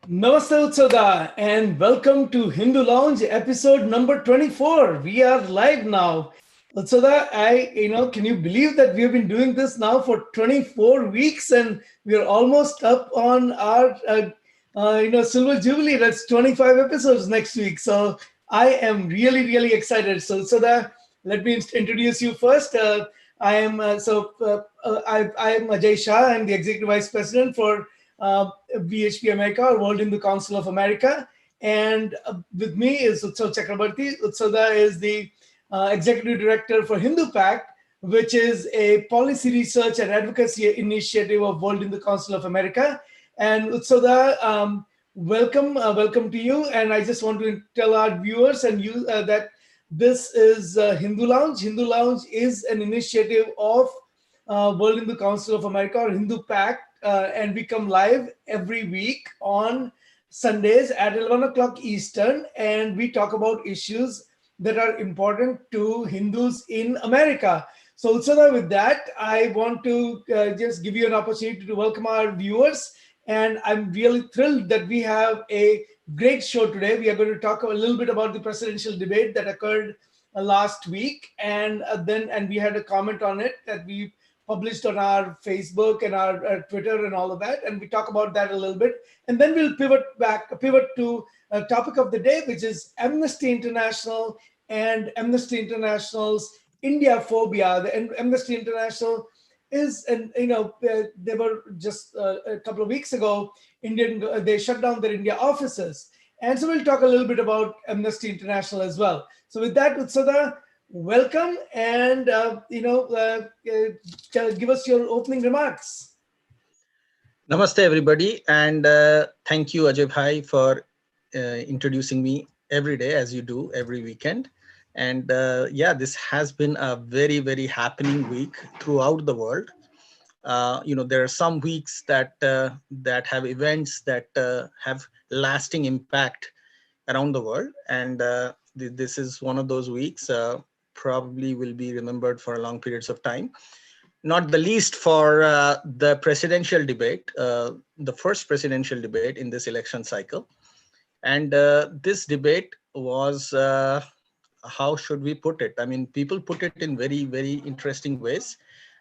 Namaste Utsoda and welcome to Hindu Lounge episode number 24. We are live now. Utsoda, can you believe that we have been doing this now for 24 weeks and we are almost up on our, silver jubilee. That's 25 episodes next week. So I am really, really excited. So Utsoda, let me introduce you first. I am Ajay Shah. I'm the Executive Vice President for BHP America or World Hindu Council of America. And with me is Utsav Chakrabarti. Utsavda is the Executive Director for Hindu Pact, which is a policy research and advocacy initiative of World Hindu Council of America. And Utsavda, welcome to you. And I just want to tell our viewers and you that this is Hindu Lounge. Hindu Lounge is an initiative of World Hindu Council of America or Hindu Pact, and we come live every week on Sundays at 11 o'clock Eastern, and we talk about issues that are important to Hindus in America. So, Utsada, with that, I want to just give you an opportunity to welcome our viewers, and I'm really thrilled that we have a great show today. We are going to talk a little bit about the presidential debate that occurred last week, and we had a comment on it that we published on our Facebook and our Twitter and all of that, and we talk about that a little bit, and then we'll pivot to a topic of the day, which is Amnesty International and Amnesty International's Indiaphobia. The Amnesty International is, and they were just a couple of weeks ago, they shut down their India offices, and so we'll talk a little bit about Amnesty International as well. So with that, Utsada, welcome, and give us your opening remarks. Namaste, everybody, and thank you, Ajay Bhai, for introducing me every day, as you do every weekend. And this has been a very, very happening week throughout the world. There are some weeks that have events that have lasting impact around the world, and this is one of those weeks. Probably will be remembered for long periods of time, not the least for the presidential debate, the first presidential debate in this election cycle. And this debate was, how should we put it? I mean, people put it in very, very interesting ways.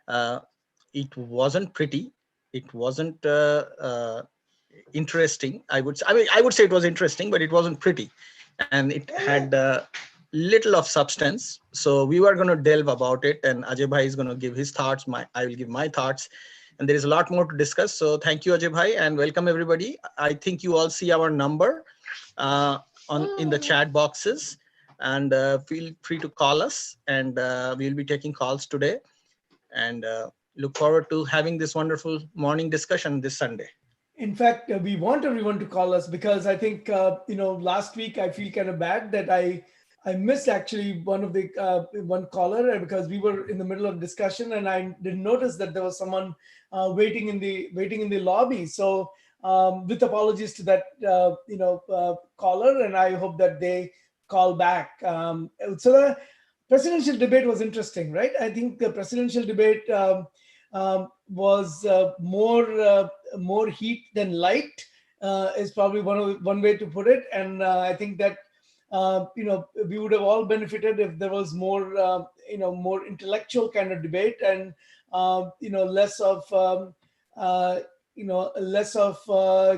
It wasn't pretty. It wasn't interesting. I would say it was interesting, but it wasn't pretty. And it had little of substance. So we were going to delve about it, and Ajay Bhai is going to give his thoughts. I will give my thoughts, and there is a lot more to discuss. So thank you, Ajay Bhai, and welcome everybody. I think you all see our number in the chat boxes, and feel free to call us, and we'll be taking calls today, and look forward to having this wonderful morning discussion this Sunday. In fact, we want everyone to call us because I think last week I feel kind of bad that I missed actually one caller because we were in the middle of discussion and I didn't notice that there was someone waiting in the lobby. So with apologies to that caller, and I hope that they call back. So the presidential debate was interesting, right? I think the presidential debate was more heat than light, is probably one way to put it, and I think that we would have all benefited if there was more more intellectual kind of debate and less of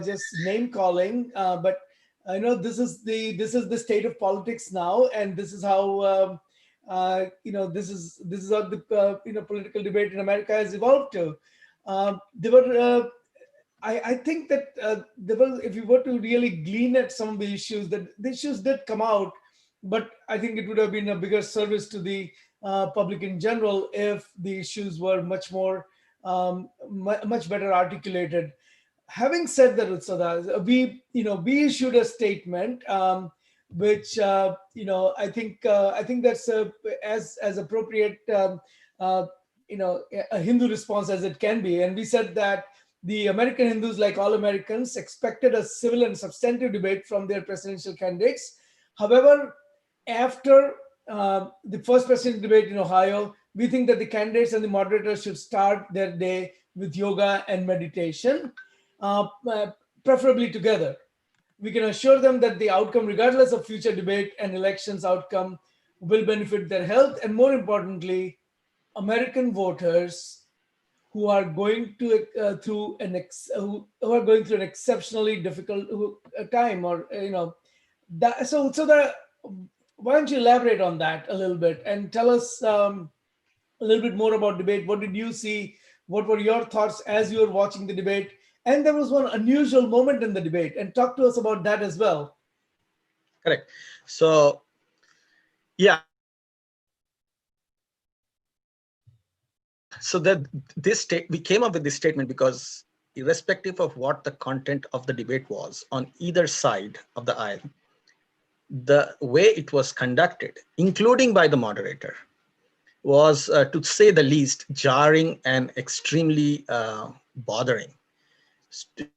just name calling. But I know this is the state of politics now, and this is how this is how the political debate in America has evolved to. There were. I think that if you were to really glean at some of the issues, that the issues did come out, but I think it would have been a bigger service to the public in general if the issues were much more, much better articulated. Having said that, Utsada, we issued a statement, which I think that's as appropriate, a Hindu response as it can be, and we said that the American Hindus, like all Americans, expected a civil and substantive debate from their presidential candidates. However, after the first presidential debate in Ohio, we think that the candidates and the moderators should start their day with yoga and meditation, preferably together. We can assure them that the outcome, regardless of future debate and elections outcome, will benefit their health, and more importantly, American voters who are going to who are going through an exceptionally difficult time, or that. So the why don't you elaborate on that a little bit and tell us a little bit more about debate? What did you see? What were your thoughts as you were watching the debate? And there was one unusual moment in the debate, and talk to us about that as well. Correct. So yeah, so that we came up with this statement because irrespective of what the content of the debate was on either side of the aisle, the way it was conducted, including by the moderator, was, to say the least, jarring and extremely bothering to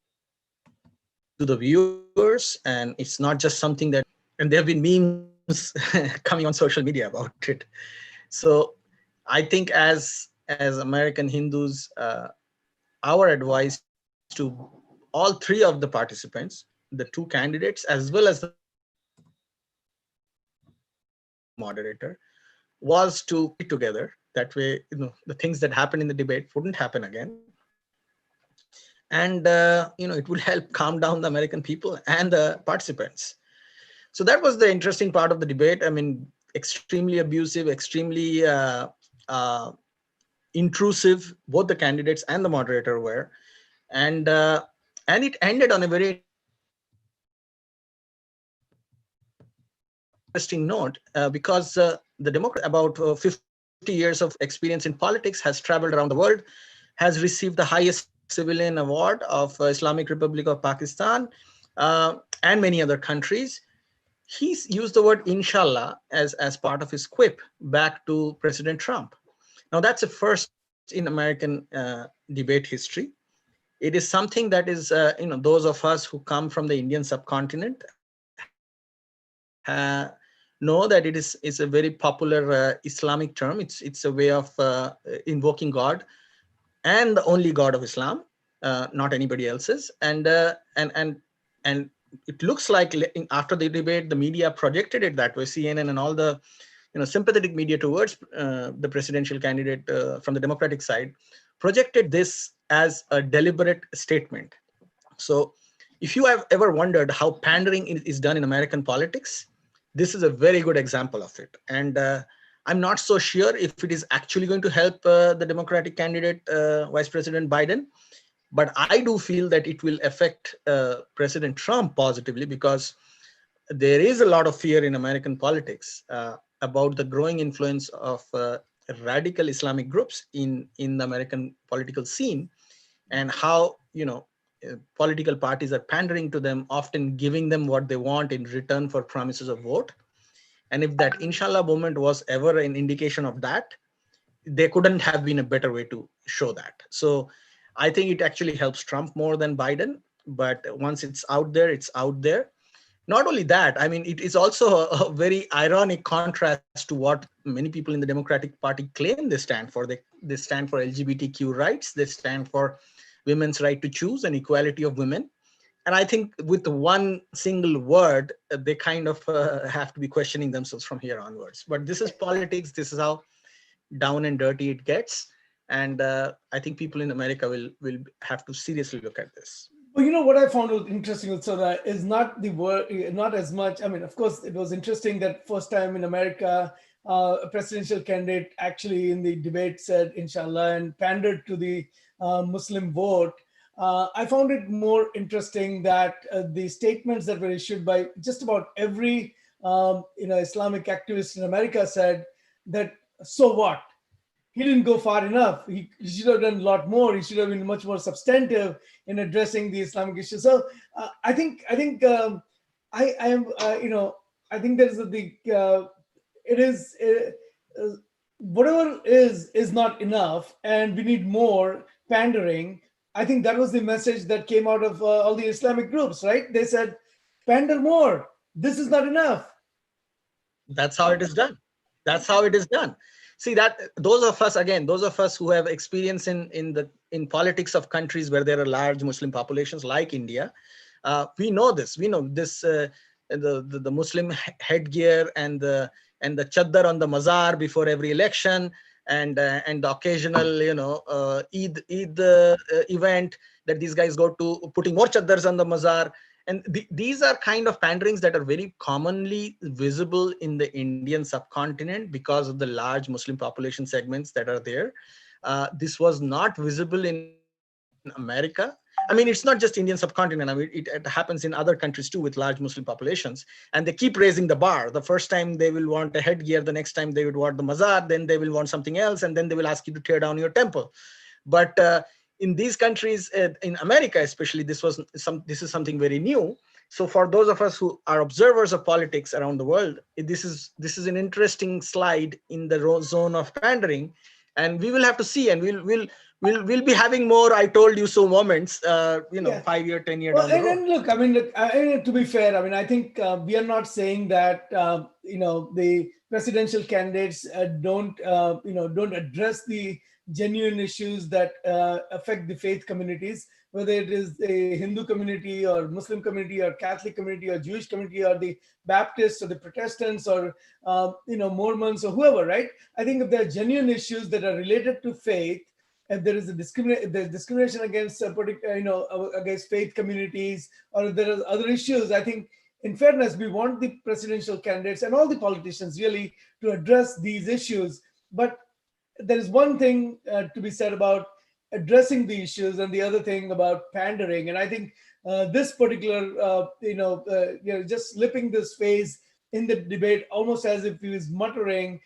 the viewers. And it's not just something that, and there have been memes coming on social media about it. So I think as American Hindus, our advice to all three of the participants, the two candidates, as well as the moderator, was to keep it together. That way, the things that happened in the debate wouldn't happen again. And it will help calm down the American people and the participants. So that was the interesting part of the debate. I mean, extremely abusive, extremely intrusive. Both the candidates and the moderator were, and it ended on a very interesting note, because the Democrat, about 50 years of experience in politics, has traveled around the world, has received the highest civilian award of Islamic Republic of Pakistan, and many other countries. He used the word inshallah as part of his quip back to President Trump. Now that's a first in American debate history. It is something that is, those of us who come from the Indian subcontinent know that it's a very popular Islamic term. It's a way of invoking God, and the only God of Islam, not anybody else's. And it looks like after the debate, the media projected it that way. CNN and all the sympathetic media towards the presidential candidate from the Democratic side projected this as a deliberate statement. So if you have ever wondered how pandering is done in American politics, this is a very good example of it. And I'm not so sure if it is actually going to help the Democratic candidate, Vice President Biden, but I do feel that it will affect President Trump positively, because there is a lot of fear in American politics about the growing influence of radical Islamic groups in the American political scene, and how political parties are pandering to them, often giving them what they want in return for promises of vote. And if that inshallah movement was ever an indication of that, there couldn't have been a better way to show that. So I think it actually helps Trump more than Biden. But once it's out there, it's out there. Not only that, I mean, it is also a very ironic contrast to what many people in the Democratic Party claim they stand for. They stand for LGBTQ rights. They stand for women's right to choose and equality of women. And I think with one single word, they kind of have to be questioning themselves from here onwards. But this is politics. This is how down and dirty it gets. And I think people in America will have to seriously look at this. Well, what I found was interesting with Soda is not the word, not as much. I mean, of course, it was interesting that first time in America, a presidential candidate actually in the debate said "Inshallah" and pandered to the Muslim vote. I found it more interesting that the statements that were issued by just about every Islamic activist in America said that, so what? He didn't go far enough. He should have done a lot more. He should have been much more substantive in addressing the Islamic issue. So I am I think there's it is whatever is not enough, and we need more pandering. I think that was the message that came out of all the Islamic groups, right? They said, pander more. This is not enough. That's how it is done. That's how it is done. See, that those of us who have experience in politics of countries where there are large Muslim populations like India, We know this. We know this. The Muslim headgear and the chaddar on the mazar before every election, and the occasional Eid event that these guys go to, putting more chaddars on the mazar. And these are kind of panderings that are very commonly visible in the Indian subcontinent because of the large Muslim population segments that are there. This was not visible in America. I mean, it's not just Indian subcontinent. I mean, it happens in other countries too with large Muslim populations, and they keep raising the bar. The first time they will want a headgear, the next time they would want the mazar, then they will want something else, and then they will ask you to tear down your temple. But in these countries, in America especially, this is something very new. So for those of us who are observers of politics around the world, this is an interesting slide in the zone of pandering, and we will have to see, and we'll be having more "I told you so" moments, Yeah. 5 year, 10 year Well, down the road. and look, I mean, look, to be fair, I mean, I think we are not saying that the presidential candidates don't address the genuine issues that affect the faith communities, whether it is the Hindu community or Muslim community or Catholic community or Jewish community or the Baptists or the Protestants or Mormons or whoever, right? I think if there are genuine issues that are related to faith, if there is discrimination against against faith communities, or if there are other issues, I think in fairness we want the presidential candidates and all the politicians really to address these issues. But there is one thing to be said about addressing the issues and the other thing about pandering. And I think this particular just slipping this phase in the debate, almost as if he was muttering,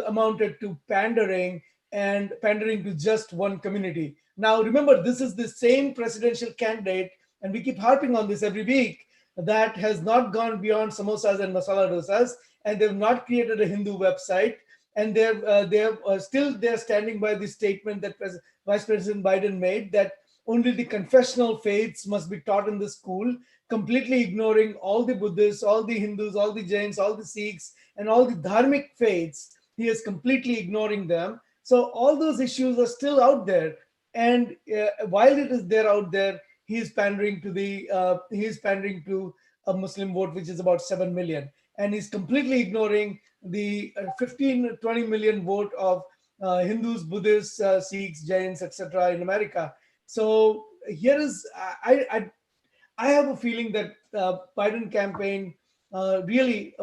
amounted to pandering, and pandering to just one community. Now, remember, this is the same presidential candidate, and we keep harping on this every week, that has not gone beyond samosas and masala dosas, and they've not created a Hindu website, and they're standing by the statement that Vice President Biden made, that only the confessional faiths must be taught in the school, completely ignoring all the Buddhists, all the Hindus, all the Jains, all the Sikhs, and all the dharmic faiths. He is completely ignoring them. So all those issues are still out there, and while it is there out there, he is pandering to a Muslim vote, which is about 7 million, and he's completely ignoring the 15-20 million vote of Hindus, Buddhists, Sikhs, Jains, etc. in America. So here is I have a feeling that Biden campaign really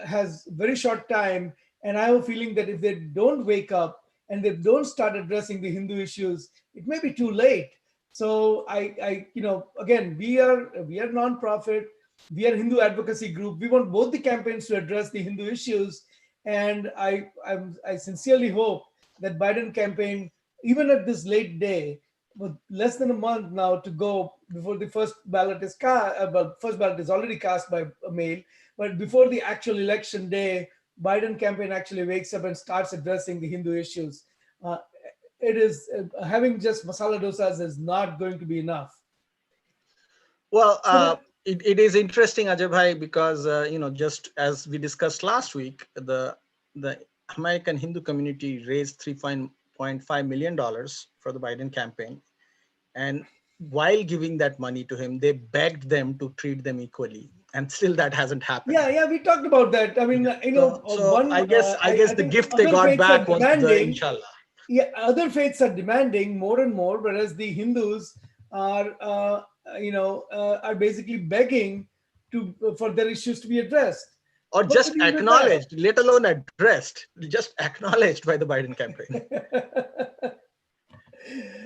has very short time, and I have a feeling that if they don't wake up and they don't start addressing the Hindu issues, it may be too late. So again, we are non-profit, we are Hindu advocacy group. We want both the campaigns to address the Hindu issues, and I sincerely hope that Biden campaign, even at this late day, with less than a month now to go before the first ballot is cast. First ballot is already cast by mail, but before the actual election day, Biden campaign actually wakes up and starts addressing the Hindu issues. It is having just masala dosas is not going to be enough. Well, So it is interesting, Ajay Bhai, because just as we discussed last week, the American Hindu community raised $3.5 million for the Biden campaign, and while giving that money to him, they begged them to treat them equally, and still that hasn't happened. yeah, we talked about that. I mean, So I guess I the think gift they other got faiths are back was the demanding. inshallah. Yeah, other faiths are demanding more and more, whereas the Hindus are are basically begging for their issues to be addressed. Or What do just you do with that? acknowledged, let alone addressed, just acknowledged by the Biden campaign.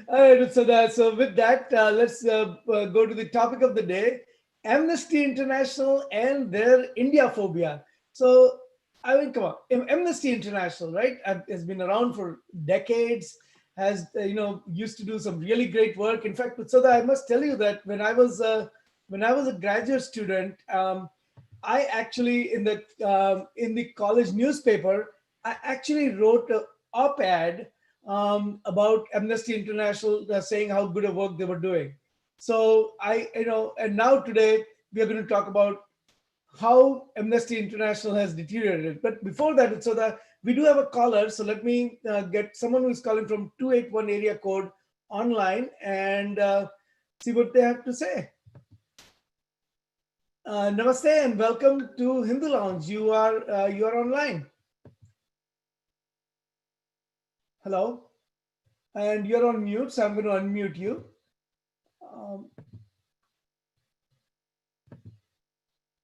All right, so with that, let's go to the topic of the day: Amnesty International and their Indiaphobia. So, I mean, come on, Amnesty International, right, has been around for decades. Has used to do some really great work. In fact, so that I must tell you that when I was a graduate student, I actually in the college newspaper, I actually wrote an op-ed about Amnesty International, saying how good a work they were doing. So and now today we are going to talk about how Amnesty International has deteriorated. But before that, so that we do have a caller, so let me get someone who's calling from 281 area code online and see what they have to say. Namaste and welcome to Hindu Lounge. You are online. Hello, and you're on mute, so I'm going to unmute you. Um,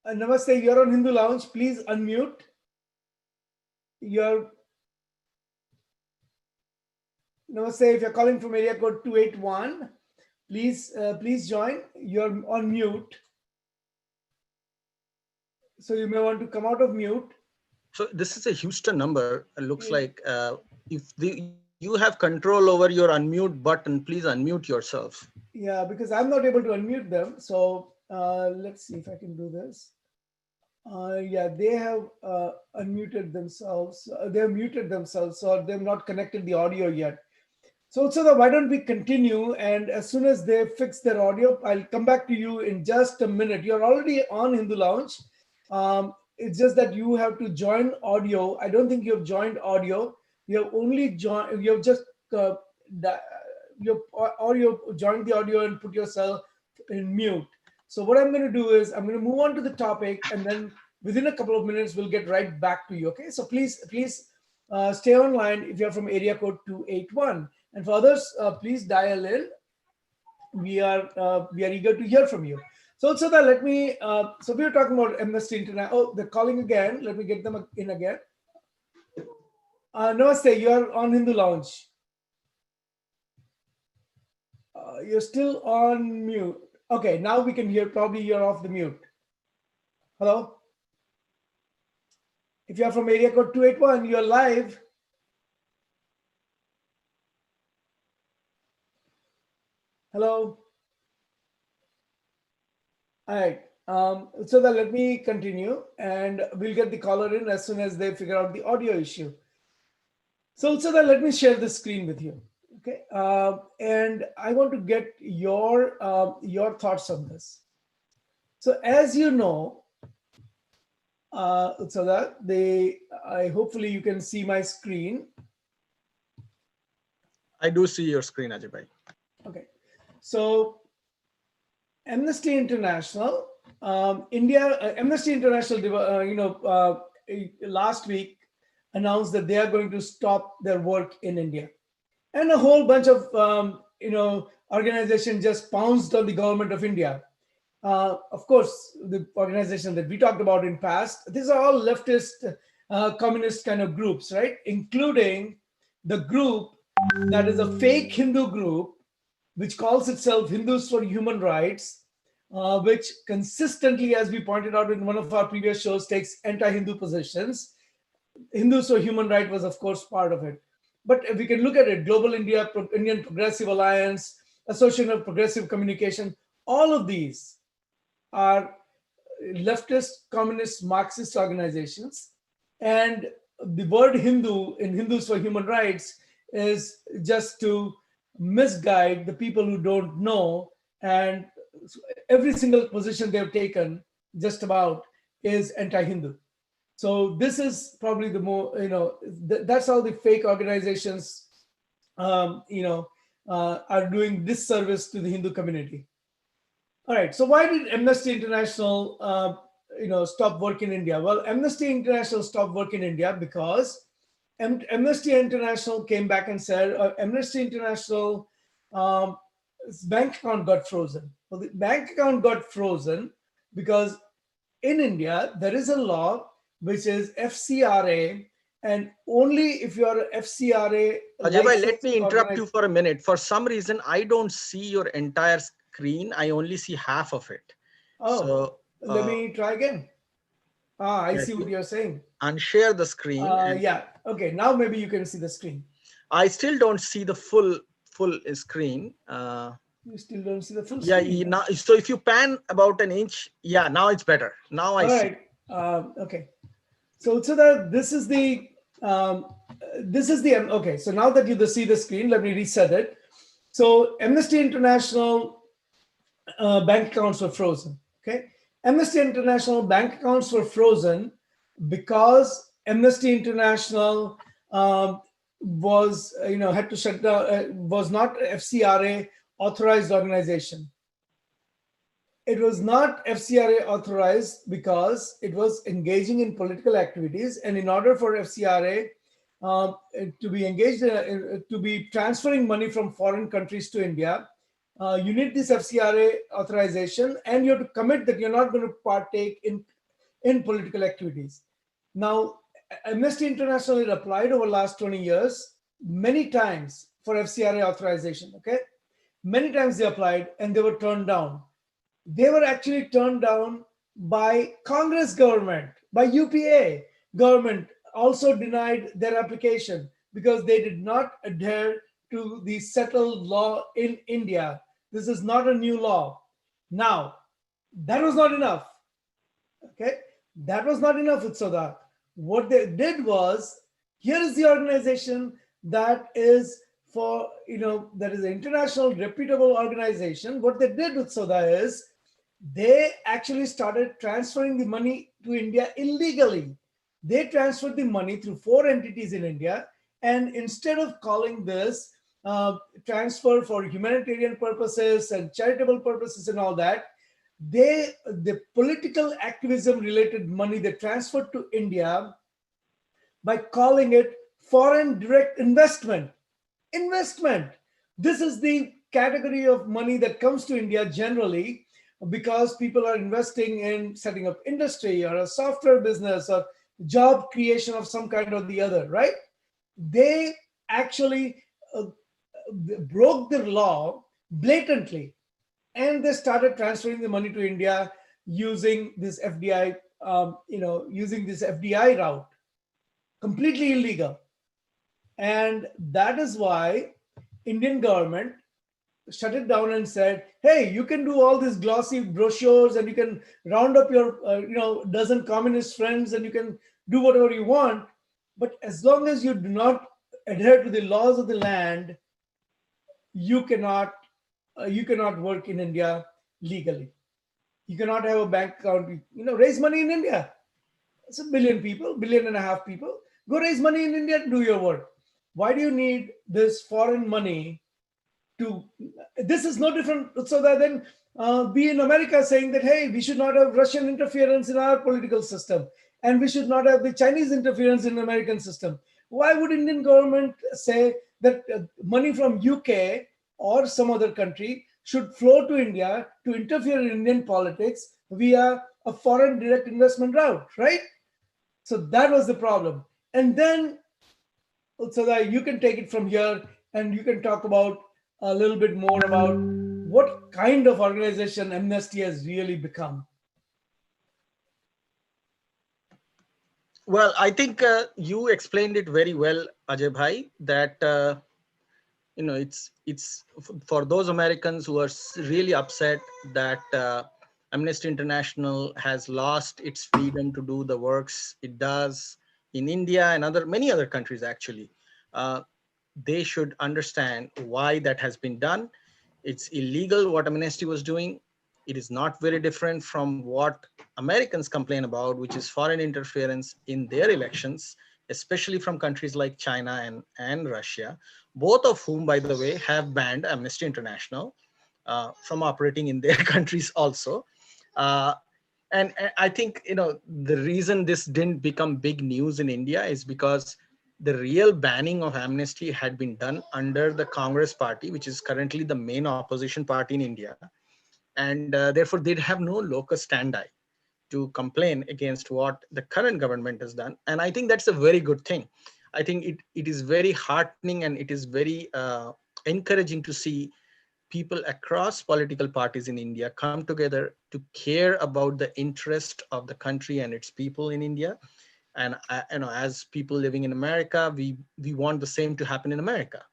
Namaste, you're on Hindu Lounge. Please unmute. You're Namaste. If you're calling from area code 281, please join. You're on mute, so you may want to come out of mute. So this is a Houston number. It looks like you have control over your unmute button, please unmute yourself. Yeah, because I'm not able to unmute them. So let's see if I can do this. Yeah, they have unmuted themselves. They have muted themselves, so they've not connected the audio yet. So why don't we continue? And as soon as they fix their audio, I'll come back to you in just a minute. You're already on Hindu Lounge. It's just that you have to join audio. I don't think you have joined audio. You have only joined. You have just joined the audio and put yourself in mute. So what I'm going to do is I'm going to move on to the topic, and then within a couple of minutes we'll get right back to you. Okay? So please stay online if you're from area code 281. And for others, please dial in. We are eager to hear from you. So that let me. So we were talking about Amnesty International. Oh, they're calling again. Let me get them in again. Namaste. You are on Hindu Lounge. You're still on mute. Okay, now we can hear. Probably you're off the mute. Hello. If you are from area code 281, you're live. Hello. All right. So that let me continue, and we'll get the caller in as soon as they figure out the audio issue. So that let me share the screen with you. Okay. And I want to get your thoughts on this. So as you know, so that hopefully you can see my screen. I do see your screen, Ajay bhai. Okay. So Amnesty International, Amnesty International, last week announced that they are going to stop their work in India, and a whole bunch of organizations just pounced on the government of India. Of course, the organization that we talked about in past, these are all leftist, communist kind of groups, right? Including the group that is a fake Hindu group, which calls itself Hindus for Human Rights, which consistently, as we pointed out in one of our previous shows, takes anti-Hindu positions. Hindus for Human Rights was, of course, part of it. But if we can look at it, Global Indian Progressive Alliance, Association of Progressive Communication, all of these are leftist, communist, Marxist organizations. And the word Hindu in Hindus for Human Rights is just to misguide the people who don't know, and every single position they've taken just about is anti-Hindu. So this is probably the more, that's how the fake organizations are doing disservice to the Hindu community. All right, so why did Amnesty International stop work in India? Well, Amnesty International stopped work in India because Amnesty International came back and said Amnesty International bank account got frozen. Well, the bank account got frozen because in India there is a law which is FCRA, and only if you are a FCRA. Ajay bhai, let me interrupt you for a minute. For some reason, I don't see your entire screen. I only see half of it. Oh, so let me try again. I see what you're saying. Unshare the screen. Yeah. Okay. Now maybe you can see the screen. I still don't see the full screen. You still don't see the full screen. Yeah. Now, so if you pan about an inch, yeah, now it's better. Now I see. Okay. So that this is the okay. So now that you see the screen, let me reset it. So Amnesty International bank accounts were frozen. Okay. Amnesty International bank accounts were frozen because Amnesty International was had to shut down, was not FCRA authorized organization. It was not FCRA authorized because it was engaging in political activities, and in order for FCRA to be engaged to be transferring money from foreign countries to India, you need this FCRA authorization, and you have to commit that you're not going to partake in political activities. Now, Amnesty International had applied over the last 20 years many times for FCRA authorization. Okay, many times they applied and they were turned down. They were actually turned down by Congress government, by UPA government also denied their application because they did not adhere to the settled law in India. This is not a new law. Now, that was not enough. Okay, that was not enough, Utsoda. What they did was, here is the organization that is for, that is an international reputable organization. What they did, Utsoda, is they actually started transferring the money to India illegally. They transferred the money through 4 entities in India, and instead of calling this transfer for humanitarian purposes and charitable purposes and all that, the political activism related money they transferred to India by calling it foreign direct investment. Investment. This is the category of money that comes to India generally because people are investing in setting up industry or a software business or job creation of some kind or the other, right? They actually uh, broke the law blatantly, and they started transferring the money to India using this FDI, using this FDI route, completely illegal. And that is why Indian government shut it down and said, hey, you can do all these glossy brochures and you can round up your dozen communist friends and you can do whatever you want, but as long as you do not adhere to the laws of the land, you cannot work in India legally. You cannot have a bank account, raise money in India. It's a billion people, billion and a half people. Go raise money in India, do your work. Why do you need this foreign money to? This is no different so that then be in America saying that, hey, we should not have Russian interference in our political system, and we should not have the Chinese interference in the American system. Why would Indian government say that money from UK or some other country should flow to India to interfere in Indian politics via a foreign direct investment route, right? So that was the problem. And then, so that you can take it from here and you can talk about a little bit more about what kind of organization Amnesty has really become. Well, I think you explained it very well, Ajay Bhai, that it's for those Americans who are really upset that Amnesty International has lost its freedom to do the works it does in India and many other countries actually. Uh, they should understand why that has been done. It's illegal what Amnesty was doing. It is not very different from what Americans complain about, which is foreign interference in their elections, especially from countries like China and Russia, both of whom, by the way, have banned Amnesty International from operating in their countries also. Uh, and I think the reason this didn't become big news in India is because the real banning of Amnesty had been done under the Congress party, which is currently the main opposition party in India, and therefore they'd have no locus standi to complain against what the current government has done. And I think that's a very good thing. I think it is very heartening and it is very encouraging to see people across political parties in India come together to care about the interest of the country and its people in India. And as people living in America, we want the same to happen in America.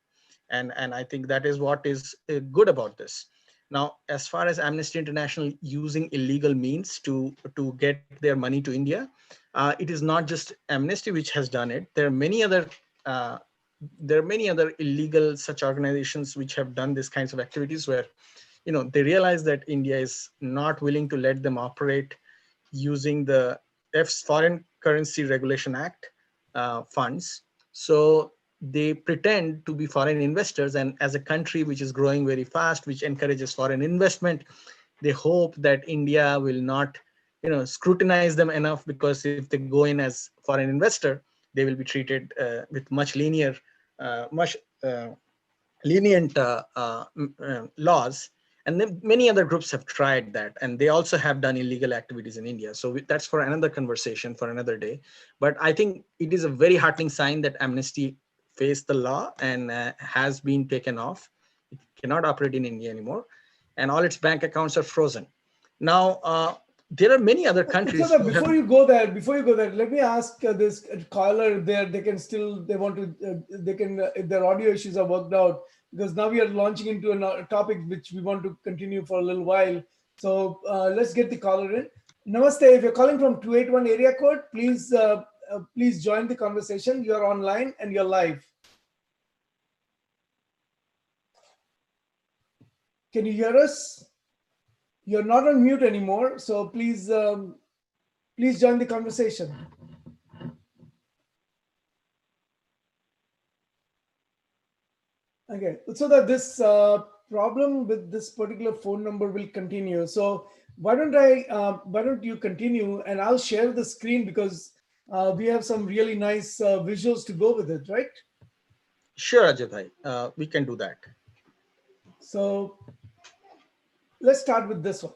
And I think that is what is good about this. Now, as far as Amnesty International using illegal means to get their money to India, it is not just Amnesty which has done it. Uh, there are many other illegal such organizations which have done these kinds of activities where they realize that India is not willing to let them operate using the Foreign Currency Regulation Act funds. So they pretend to be foreign investors, and as a country which is growing very fast, which encourages foreign investment, they hope that India will not, scrutinize them enough, because if they go in as foreign investor, they will be treated with much lenient laws. And then many other groups have tried that, and they also have done illegal activities in India. So that's for another conversation for another day. But I think it is a very heartening sign that Amnesty faced the law and has been taken off. It cannot operate in India anymore, and all its bank accounts are frozen. Now, there are many other So countries that who have. before you go there, let me ask this caller there. They want to, they can, if their audio issues are worked out, because now we are launching into a topic which we want to continue for a little while. So let's get the caller in. Namaste. If you're calling from 281 area code, please join the conversation. You're online and you're live. Can you hear us? You're not on mute anymore, so please join the conversation. Okay, so that this problem with this particular phone number will continue. So why don't you continue, and I'll share the screen, because we have some really nice visuals to go with it, right? Sure, Ajay bhai, we can do that. So let's start with this one.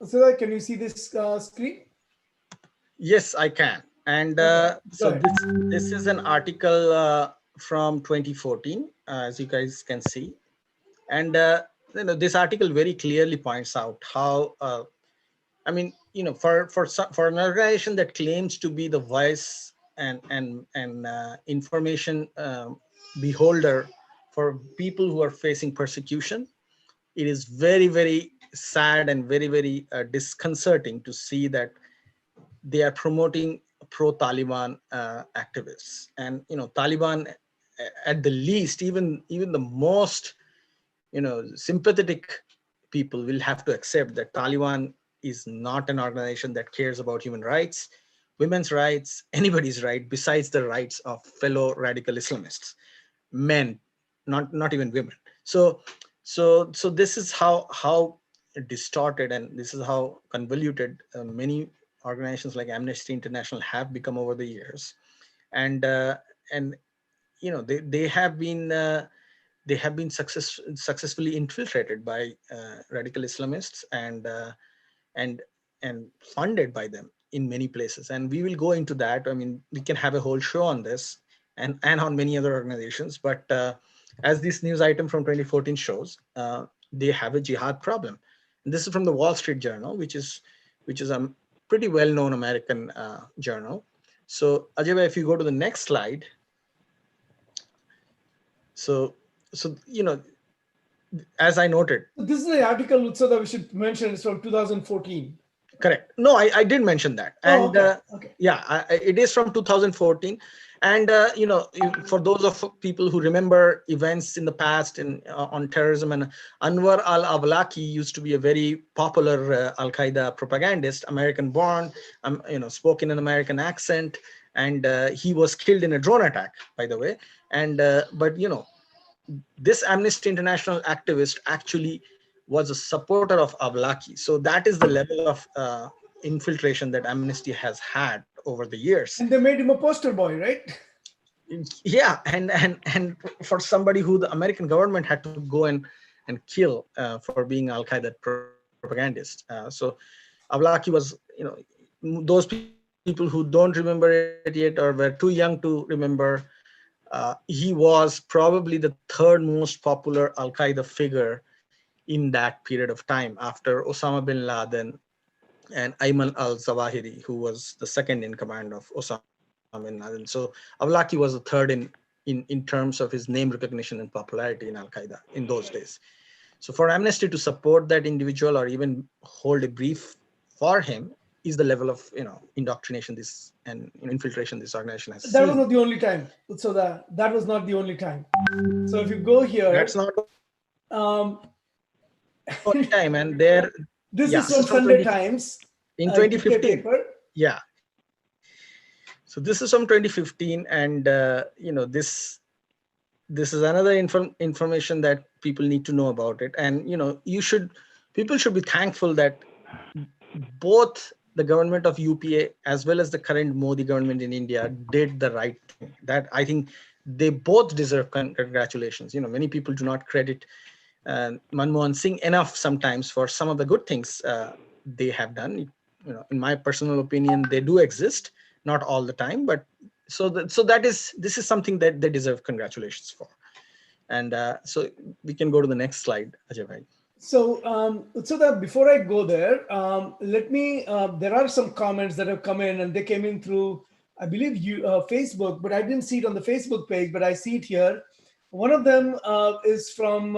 So can you see this screen? Yes, I can. And so this is an article from 2014, as you guys can see. And this article very clearly points out how, I mean, for an organization that claims to be the voice and information beholder for people who are facing persecution, it is very, very sad and very, very disconcerting to see that they are promoting pro-Taliban activists. And Taliban, at the least, even the most sympathetic people will have to accept that Taliban is not an organization that cares about human rights, women's rights, anybody's right besides the rights of fellow radical Islamists, men, not even women. So this is how distorted, and this is how convoluted many organizations like Amnesty International have become over the years. And they have been successfully infiltrated by radical Islamists and funded by them in many places. And we will go into that. I mean, we can have a whole show on this and on many other organizations. But as this news item from 2014 shows, they have a jihad problem. And this is from the Wall Street Journal, which is a pretty well-known American journal. So Ajay, if you go to the next slide. So as I noted. This is the article, Utsa, that we should mention. It's from 2014. Correct. No, I did mention that. And okay. Yeah, it is from 2014. And for those of people who remember events in the past on terrorism, and Anwar al-Awlaki used to be a very popular Al-Qaeda propagandist, American-born, spoke in an American accent, and he was killed in a drone attack, by the way. And but this Amnesty International activist actually was a supporter of Awlaki. So that is the level of infiltration that Amnesty has had over the years. And they made him a poster boy, right? Yeah, and for somebody who the American government had to go and kill for being Al-Qaeda propagandist. So Awlaki was, those people who don't remember it yet or were too young to remember, he was probably the third most popular Al-Qaeda figure in that period of time, after Osama bin Laden and Ayman al-Zawahiri, who was the second in command of Osama bin Laden. So Awlaki was the third in terms of his name recognition and popularity in Al-Qaeda in those days. So for Amnesty to support that individual or even hold a brief for him is the level of indoctrination this and infiltration this organization has seen. That was not the only time. So that was not the only time. So if you go here, that's not only time. And there, this is from Sunday Times in 2015. Yeah. So this is from 2015, and this this is another information that people need to know about it. And people should be thankful that both the government of UPA as well as the current Modi government in India did the right thing. That I think they both deserve congratulations. Many people do not credit Manmohan Singh enough sometimes for some of the good things they have done. In my personal opinion, they do exist, not all the time, but this is something that they deserve congratulations for. And so we can go to the next slide, Ajay bhai. So that before I go there, let me. There are some comments that have come in, and they came in through, I believe, Facebook, but I didn't see it on the Facebook page, but I see it here. One of them is from.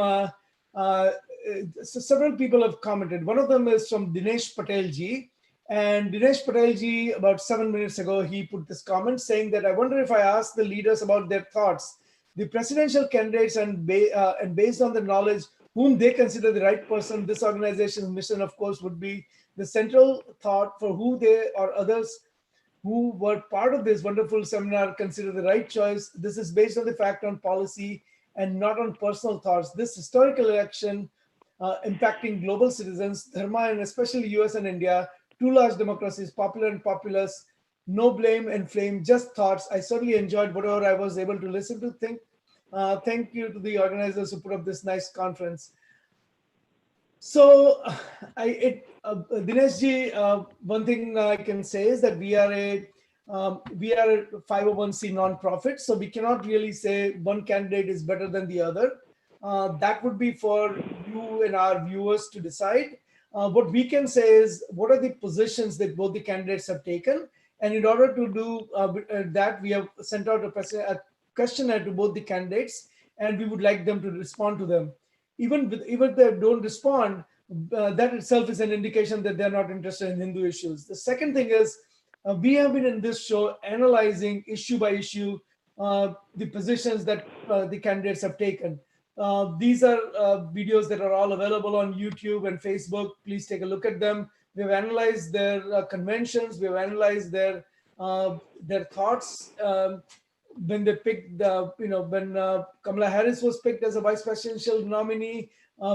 So several people have commented. One of them is from Dinesh Patel ji, and Dinesh Patel ji, about 7 minutes ago, he put this comment saying that I wonder if I ask the leaders about their thoughts, the presidential candidates, and based on the knowledge whom they consider the right person, this organization's mission, of course, would be the central thought for who they or others who were part of this wonderful seminar consider the right choice. This is based on the fact on policy and not on personal thoughts. This historical election impacting global citizens, Dharma, and especially US and India, two large democracies, popular and populous, no blame and flame, just thoughts. I certainly enjoyed whatever I was able to listen to. Thank you to the organizers who put up this nice conference. So, Dinesh ji, one thing I can say is that we are a 501c nonprofit, so we cannot really say one candidate is better than the other. That would be for you and our viewers to decide. What we can say is what are the positions that both the candidates have taken, and in order to do that, we have sent out a questionnaire to both the candidates, and we would like them to respond to them. Even if they don't respond, that itself is an indication that they're not interested in Hindu issues. The second thing is we have been in this show analyzing issue by issue the positions that the candidates have taken. These are videos that are all available on YouTube and Facebook. Please take a look at them. We have analyzed their conventions. We have analyzed their thoughts. When they picked when Kamala Harris was picked as a vice presidential nominee,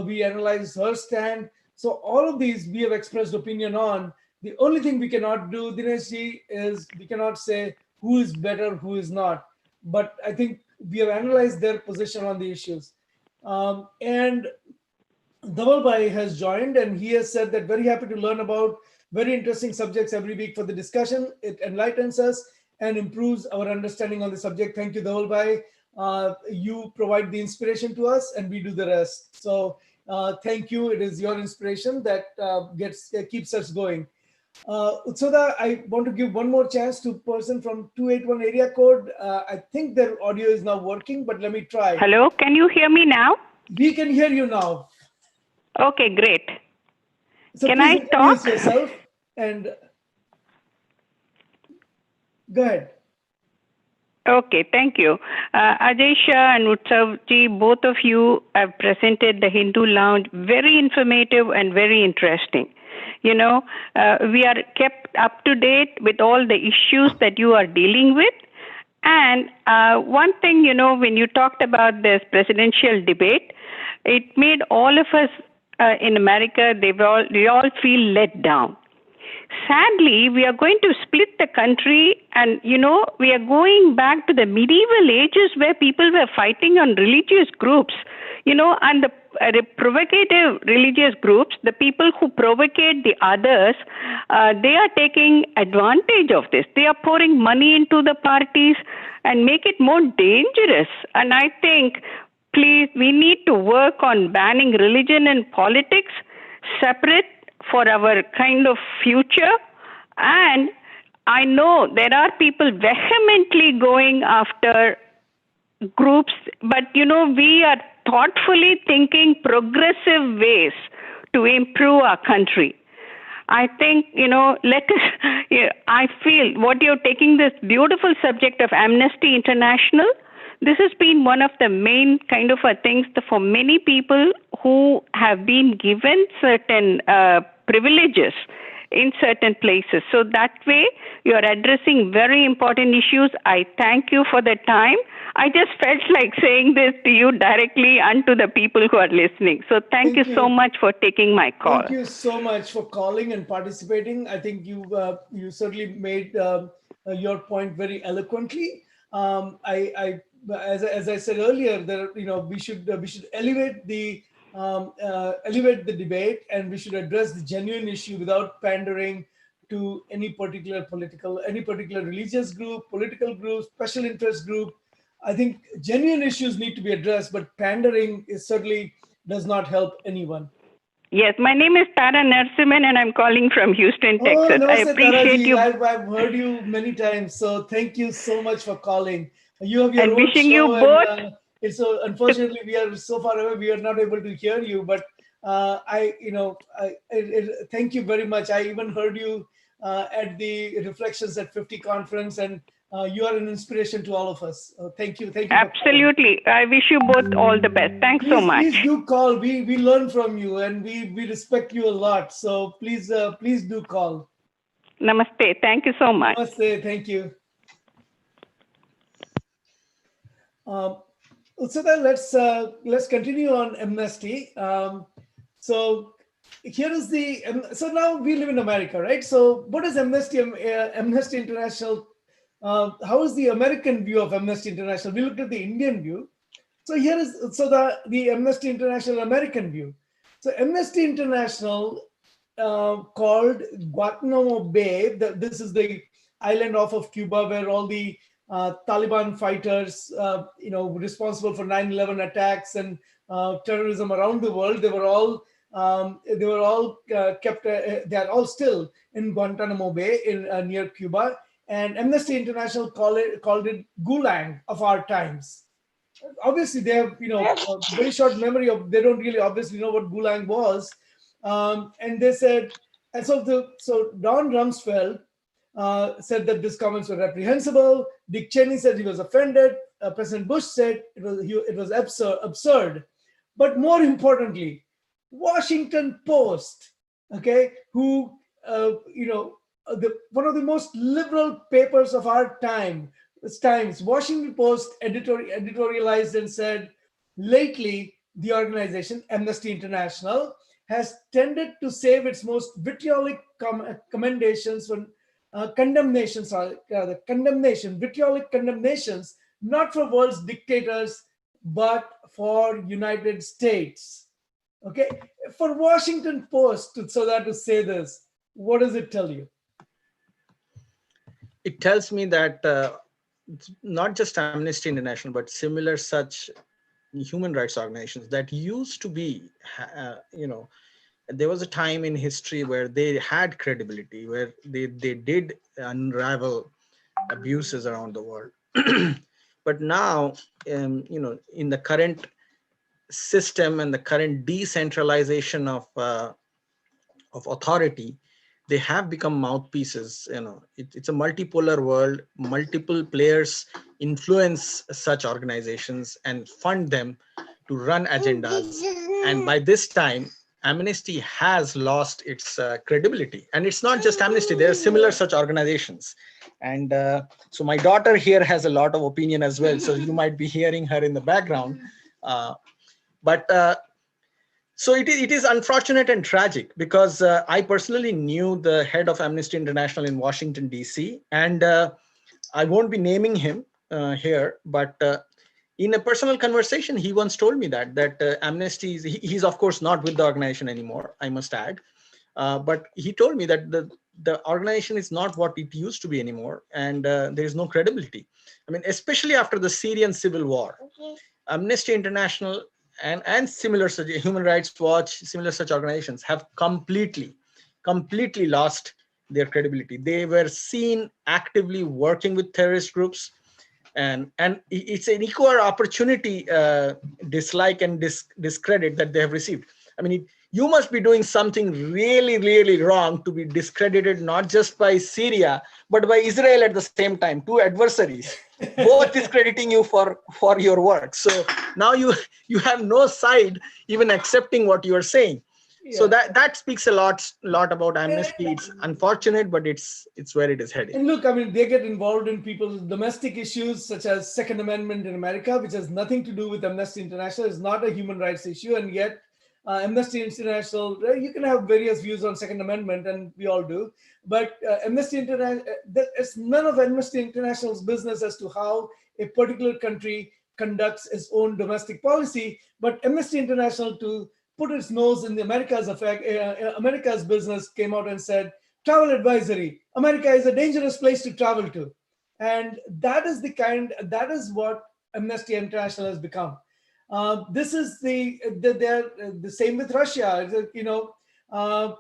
we analyzed her stand. So all of these we have expressed opinion on. The only thing we cannot do, Dinesh ji, is we cannot say who is better, who is not. But I think we have analyzed their position on the issues. And Dhaval Bhai has joined, and he has said that very happy to learn about very interesting subjects every week for the discussion. It enlightens us and improves our understanding on the subject. Thank you, Dhaval Bhai. You provide the inspiration to us, and we do the rest. So thank you. It is your inspiration that keeps us going. Utsoda, I want to give one more chance to person from 281 area code. I think their audio is now working, but let me try. Hello, can you hear me now? We can hear you now. Okay, great. So can please I talk? Introduce yourself and go ahead. Okay, thank you. Ajay Shah and Utsavji, both of you have presented the HinduLounge, very informative and very interesting. We are kept up to date with all the issues that you are dealing with. And one thing, when you talked about this presidential debate, it made all of us in America, they all feel let down. Sadly, we are going to split the country, and we are going back to the medieval ages where people were fighting on religious groups, and the provocative religious groups, the people who provocate the others, they are taking advantage of this. They are pouring money into the parties and make it more dangerous. And I think, please, we need to work on banning religion and politics separate for our kind of future. And I know there are people vehemently going after groups, but we are thoughtfully thinking progressive ways to improve our country. I think, I feel what you're taking this beautiful subject of Amnesty International, this has been one of the main kind of things for many people who have been given certain privileges in certain places. So that way, you're addressing very important issues. I thank you for the time. I just felt like saying this to you directly and to the people who are listening. So thank you so much for taking my call. Thank you so much for calling and participating. I think you certainly made your point very eloquently. As I said earlier, we should elevate the debate, and we should address the genuine issue without pandering to any particular religious group, political group, special interest group. I think genuine issues need to be addressed, but pandering certainly does not help anyone. Yes, my name is Tara Narasimhan and I'm calling from Houston, Texas. Namaste, I appreciate Taraji. you. I've heard you many times, so thank you so much for calling. You have your and own wishing show, you both. and it's so unfortunately we are so far away, we are not able to hear you. But thank you very much. I even heard you at the Reflections at 50 conference, and you are an inspiration to all of us. Thank you. Absolutely. I wish you both all the best. Thanks so much. Please do call. We learn from you, and we respect you a lot. So please do call. Namaste. Thank you so much. Namaste. Thank you. Utsada, let's continue on amnesty. So here is so now we live in America, right? So what is Amnesty International? How is the American view of Amnesty International? We looked at the Indian view. So here is the Amnesty International American view. So Amnesty International called Guantanamo Bay. This is the island off of Cuba where all the Taliban fighters, responsible for 9/11 attacks and terrorism around the world. They were all kept. They are all still in Guantanamo Bay near Cuba. And Amnesty International called it Gulag of our times. Obviously, they have a very short memory of. They don't really obviously know what Gulag was, and they said. And so Don Rumsfeld said that these comments were reprehensible. Dick Cheney said he was offended. President Bush said it was absurd. But more importantly, Washington Post, who one of the most liberal papers of our time, Washington Post editorialized and said, lately the organization Amnesty International has tended to save its most vitriolic vitriolic condemnations, not for world's dictators, but for United States. Okay, for Washington Post to say this, what does it tell you? It tells me that not just Amnesty International, but similar such human rights organizations that used to be, there was a time in history where they had credibility, where they did unravel abuses around the world. But now, in the current system and the current decentralization of authority, they have become mouthpieces. It's a multipolar world. Multiple players influence such organizations and fund them to run agendas. And by this time, Amnesty has lost its credibility. And it's not just Amnesty, there are similar such organizations. And so my daughter here has a lot of opinion as well. So you might be hearing her in the background. So it is unfortunate and tragic because I personally knew the head of Amnesty International in Washington, DC. And I won't be naming him here, but in a personal conversation, he once told me that Amnesty, he's of course not with the organization anymore, I must add. But he told me that the organization is not what it used to be anymore. And there is no credibility. I mean, especially after the Syrian civil war, Amnesty International and similar such Human Rights Watch, similar such organizations have completely lost their credibility. They were seen actively working with terrorist groups, and it's an equal opportunity dislike and discredit that they have received. I mean, you must be doing something really, really wrong to be discredited, not just by Syria, but by Israel at the same time, two adversaries, both discrediting you for your work. So now you have no side even accepting what you are saying. So Yeah. that speaks a lot about Amnesty. It's unfortunate, but it's where it is heading. And look, I mean, they get involved in people's domestic issues, such as Second Amendment in America, which has nothing to do with Amnesty International. It's not a human rights issue, and yet Amnesty International. You can have various views on Second Amendment, and we all do. But Amnesty International, it's none of Amnesty International's business as to how a particular country conducts its own domestic policy. But Amnesty International, to put its nose in the America's business, came out and said, travel advisory, America is a dangerous place to travel to. And that is what Amnesty International has become. This is they're the same with Russia. The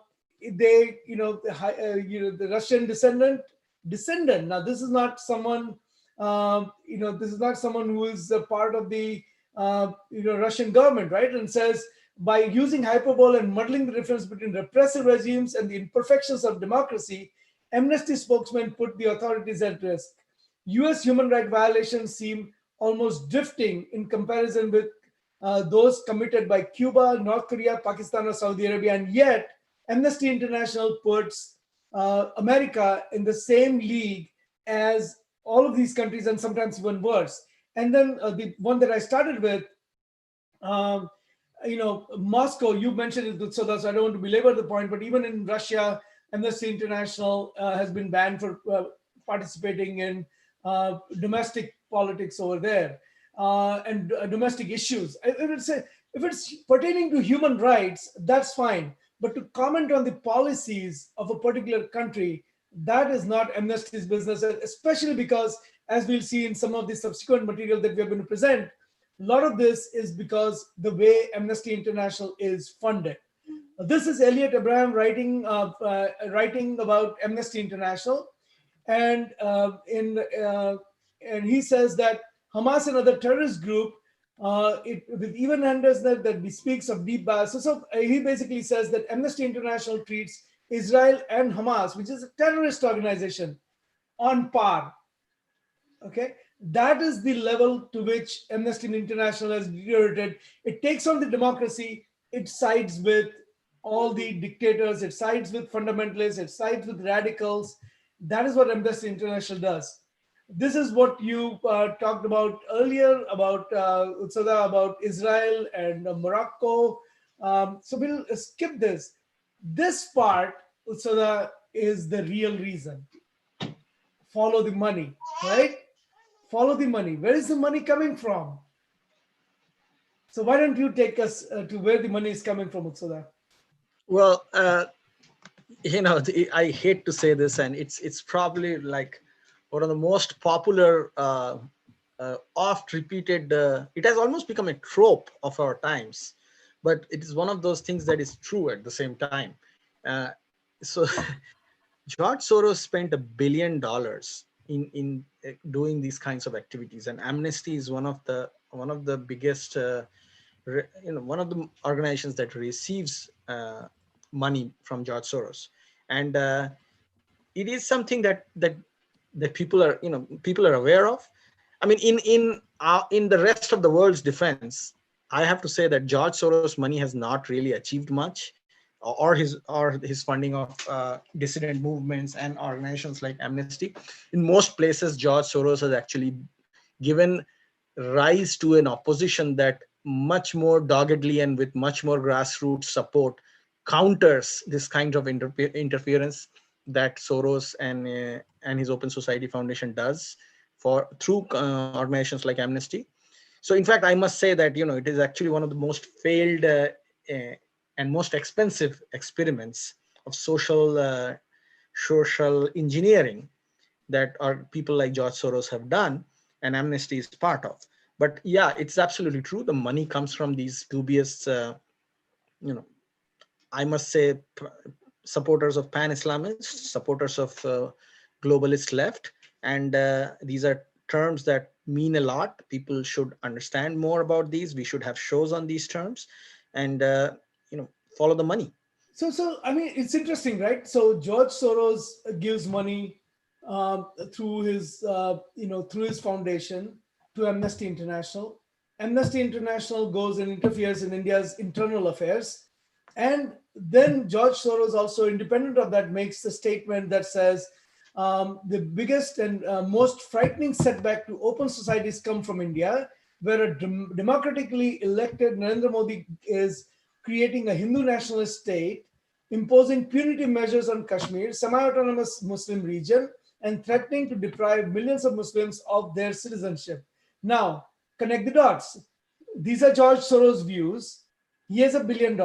Russian descendant. Now, this is not someone, this is not someone who is a part of the, Russian government, right? And says, by using hyperbole and muddling the difference between repressive regimes and the imperfections of democracy, Amnesty spokesman put the authorities at risk. US human rights violations seem almost drifting in comparison with those committed by Cuba, North Korea, Pakistan, or Saudi Arabia. And yet, Amnesty International puts America in the same league as all of these countries, and sometimes even worse. And then the one that I started with, Moscow, you mentioned it, so I don't want to belabor the point, but even in Russia, Amnesty International has been banned for participating in domestic politics over there and domestic issues. If it's pertaining to human rights, that's fine. But to comment on the policies of a particular country, that is not Amnesty's business, especially because, as we'll see in some of the subsequent material that we are going to present, a lot of this is because the way Amnesty International is funded. This is Elliot Abraham writing about Amnesty International, and he says that Hamas and other terrorist group, with even-handedness that bespeaks of deep bias. So he basically says that Amnesty International treats Israel and Hamas, which is a terrorist organization, on par. Okay, that is the level to which Amnesty International has deteriorated. It takes on the democracy, it sides with all the dictators, it sides with fundamentalists, it sides with radicals. That is what Amnesty International does. This is what you talked about earlier about Utsada, about Israel and Morocco. So we'll skip this. This part, Utsada, is the real reason. Follow the money, right? Follow the money. Where is the money coming from? So why don't you take us to where the money is coming from, Utsada? Well, I hate to say this, and it's probably like one of the most popular, oft repeated. It has almost become a trope of our times, but it is one of those things that is true at the same time. So George Soros spent $1 billion in doing these kinds of activities, and Amnesty is one of the biggest, one of the organizations that receives money from George Soros, and it is something that people are aware of. I mean, in the rest of the world's defense, I have to say that George Soros' money has not really achieved much, or his funding of dissident movements and organizations like Amnesty. In most places, George Soros has actually given rise to an opposition that much more doggedly and with much more grassroots support counters this kind of interference that Soros and his Open Society Foundation does through organizations like Amnesty. So in fact, I must say that it is actually one of the most failed and most expensive experiments of social engineering that people like George Soros have done, and Amnesty is part of. But yeah, it's absolutely true. The money comes from these dubious, I must say, supporters of pan-Islamists, supporters of globalist left, and these are terms that mean a lot. People should understand more about these. We should have shows on these terms, and follow the money. So I mean, it's interesting, right? So George Soros gives money through his foundation to Amnesty International. Amnesty International goes and interferes in India's internal affairs, and then George Soros, also independent of that, makes a statement that says the biggest and most frightening setback to open societies come from India, where a democratically elected Narendra Modi is creating a Hindu nationalist state, imposing punitive measures on Kashmir, semi-autonomous Muslim region, and threatening to deprive millions of Muslims of their citizenship. Now, connect the dots. These are George Soros' views. He has $1 billion.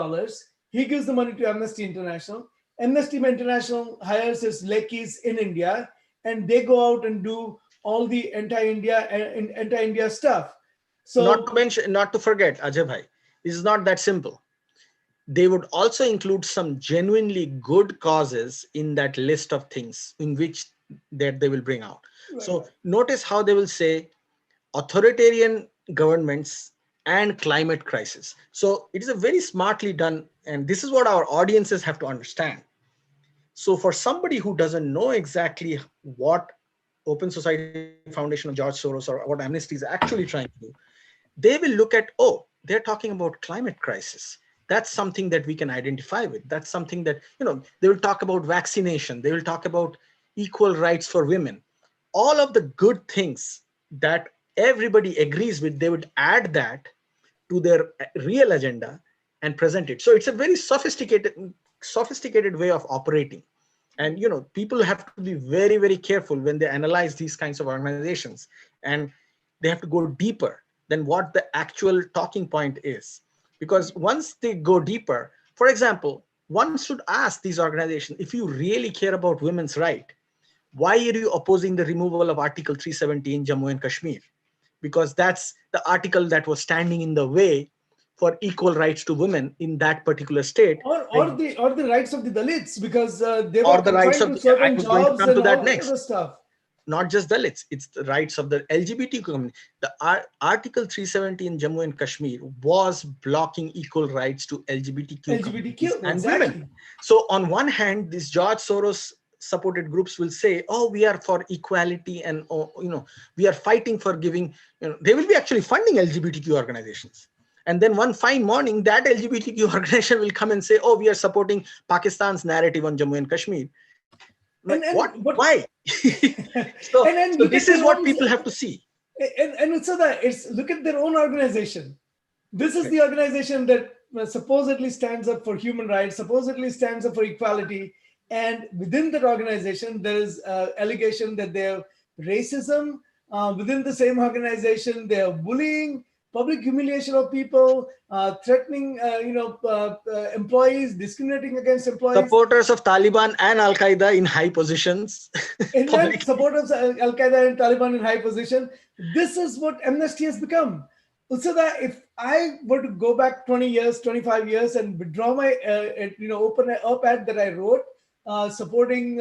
He gives the money to Amnesty International. Amnesty International hires his lackeys in India, and they go out and do all the anti-India stuff. Not So, to mention, not to forget, Ajay Bhai, this is not that simple. They would also include some genuinely good causes in that list of things in which that they will bring out. right. So notice how they will say authoritarian governments and climate crisis. So it is a very smartly done, and this is what our audiences have to understand. So for somebody who doesn't know exactly what Open Society Foundation of George Soros or what Amnesty is actually trying to do, they will look at, oh, they're talking about climate crisis. That's something that we can identify with. That's something that, they will talk about vaccination. They will talk about equal rights for women. All of the good things that everybody agrees with, they would add that to their real agenda and present it. So it's a very sophisticated way of operating. And people have to be very, very careful when they analyze these kinds of organizations, and they have to go deeper than what the actual talking point is. Because once they go deeper, for example, one should ask these organizations, if you really care about women's right, why are you opposing the removal of Article 370 in Jammu and Kashmir? Because that's the article that was standing in the way for equal rights to women in that particular state. Or the rights of the Dalits, because they were Or the rights confined of, to I certain was going to jobs come to and that all that next. other stuff. Not just Dalits, it's the rights of the LGBT community. The Article 370 in Jammu and Kashmir was blocking equal rights to LGBTQ communities LGBTQ, and exactly. women. So on one hand, these George Soros supported groups will say, oh, we are for equality, and we are fighting for giving, they will be actually funding LGBTQ organizations. And then one fine morning, that LGBTQ organization will come and say, oh, we are supporting Pakistan's narrative on Jammu and Kashmir. Like, what? But Why? so and look this at is their what own, people have to see. and so that it's look at their own organization. This is Right. the organization that supposedly stands up for human rights, supposedly stands up for equality, and within that organization, there is allegation that they have racism. Within the same organization, they are bullying, public humiliation of people, threatening, employees, discriminating against employees. Supporters of Taliban and Al Qaeda in high positions. And supporters of Al Qaeda and Taliban in high position. This is what amnesty has become. So that if I were to go back 20 years, 25 years, and withdraw my, open up ad that I wrote, supporting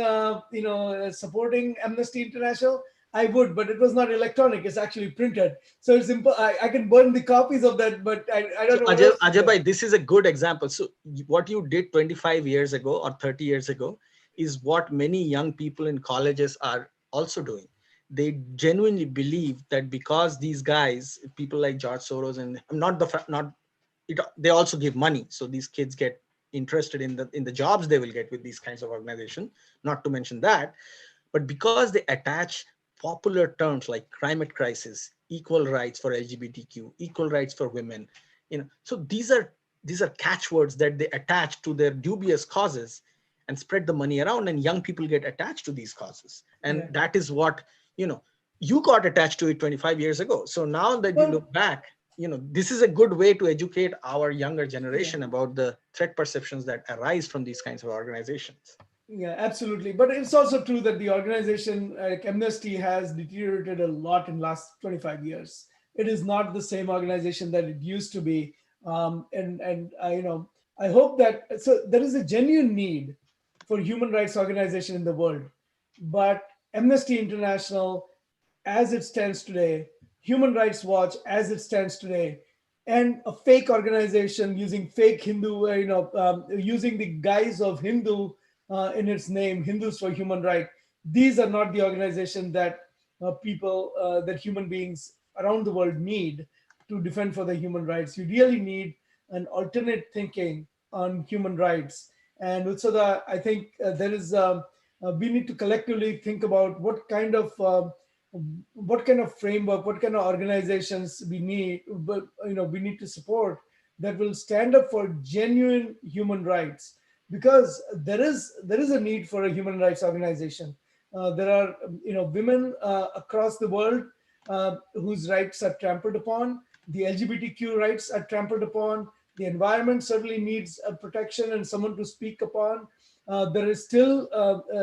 Amnesty International, I would, but it was not electronic. It's actually printed. So it's I can burn the copies of that, but I don't know what else. Ajay Bhai, this is a good example. So what you did 25 years ago or 30 years ago is what many young people in colleges are also doing. They genuinely believe that because these guys, people like George Soros, and they also give money, so these kids get interested in the jobs they will get with these kinds of organizations. Not to mention that, but because they attach popular terms like climate crisis, equal rights for LGBTQ, equal rights for women, so these are catchwords that they attach to their dubious causes and spread the money around, and young people get attached to these causes. And that is what, you got attached to it 25 years ago. So now that you look back, this is a good way to educate our younger generation about the threat perceptions that arise from these kinds of organizations. Yeah, absolutely. But it's also true that the organization, like Amnesty, has deteriorated a lot in the last 25 years. It is not the same organization that it used to be. And I hope that, so there is a genuine need for human rights organization in the world. But Amnesty International, as it stands today, Human Rights Watch, as it stands today, and a fake organization using fake Hindu, using the guise of Hindu in its name, Hindus for Human Rights. These are not the organization that that human beings around the world need to defend for their human rights. You really need an alternate thinking on human rights. And Utsada, I think there is we need to collectively think about what kind of framework, what kind of organizations we need, but we need to support that will stand up for genuine human rights, because there is a need for a human rights organization. There are women across the world whose rights are trampled upon. The LGBTQ rights are trampled upon. The environment certainly needs protection and someone to speak upon. There is still